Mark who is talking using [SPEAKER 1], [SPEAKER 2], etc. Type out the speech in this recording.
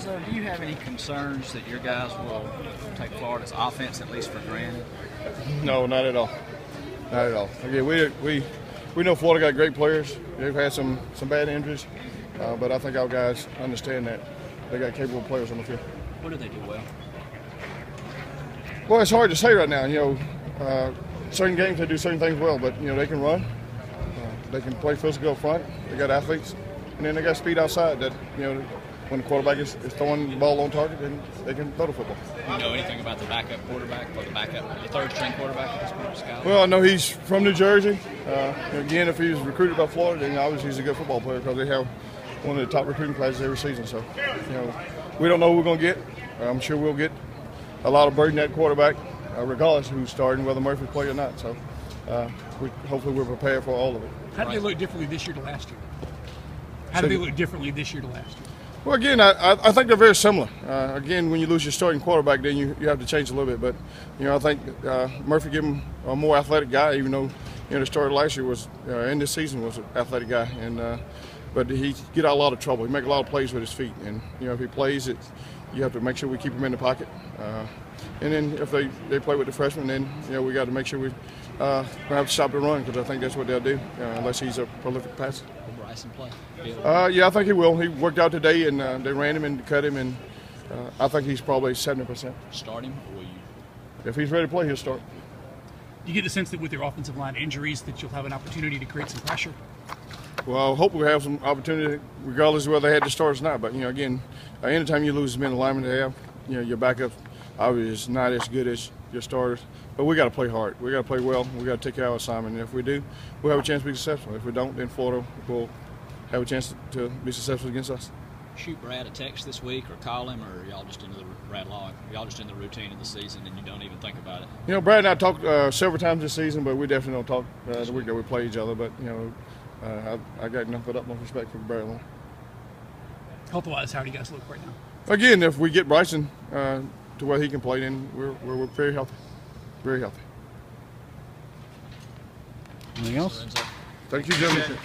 [SPEAKER 1] Lorenzo, do you have any concerns that your guys will take Florida's offense at least for granted?
[SPEAKER 2] No, not at all. Not at all. Again, we know Florida got great players. They've had some bad injuries, but I think our guys understand that they got capable players on the field.
[SPEAKER 1] What do they do well?
[SPEAKER 2] Well, it's hard to say right now. Certain games they do certain things well, but they can run, they can play physical up front. They got athletes, and then they got speed outside. That when the quarterback is throwing the ball on target, then they can throw the football.
[SPEAKER 1] Do you know anything about the backup quarterback or the third-string quarterback at this point, Scott?
[SPEAKER 2] Well, I know he's from New Jersey. Again, if he was recruited by Florida, then obviously he's a good football player because they have one of the top recruiting classes every season. So, we don't know who we're going to get. I'm sure we'll get a lot of burden at quarterback, regardless of who's starting, whether Murphy's playing or not. So, hopefully we're prepared for all of it.
[SPEAKER 3] How do they look differently this year to last year? How do they look differently this year to last year?
[SPEAKER 2] Well, again, I think they're very similar. Again, when you lose your starting quarterback, then you have to change a little bit. But, I think Murphy gave him a more athletic guy, even though, the starter last year was, and this season was an athletic guy. And but he get out a lot of trouble. He make a lot of plays with his feet. And, if he plays it, you have to make sure we keep him in the pocket. And then if they play with the freshmen, then, we got to make sure we have to stop the run because I think that's what they'll do unless he's a prolific passer.
[SPEAKER 1] Will Bryson play?
[SPEAKER 2] Yeah, I think he will. He worked out today, and they ran him and cut him, and I think he's probably 70%.
[SPEAKER 1] Start him, or will you?
[SPEAKER 2] If he's ready to play, he'll start.
[SPEAKER 3] Do you get the sense that with your offensive line injuries that you'll have an opportunity to create some pressure?
[SPEAKER 2] Well, I hope we have some opportunity, regardless of whether they had the starters or not. But, again, anytime you lose as many linemen they have, your backup obviously is not as good as your starters. But we got to play hard. We got to play well. We got to take care of our assignment. And if we do, we'll have a chance to be successful. If we don't, then Florida will have a chance to be successful against us.
[SPEAKER 1] Shoot Brad a text this week or call him, or y'all just into the y'all just in the routine of the season and you don't even think about it?
[SPEAKER 2] Brad and I talked several times this season, but we definitely don't talk the week that we play each other. But, I got nothing but utmost respect for Brad.
[SPEAKER 3] Health-wise, how do you guys look right now?
[SPEAKER 2] Again, if we get Bryson to where he can play, then we're very healthy. Very healthy.
[SPEAKER 4] Anything else?
[SPEAKER 1] Lorenzo?
[SPEAKER 2] Thank you, gentlemen.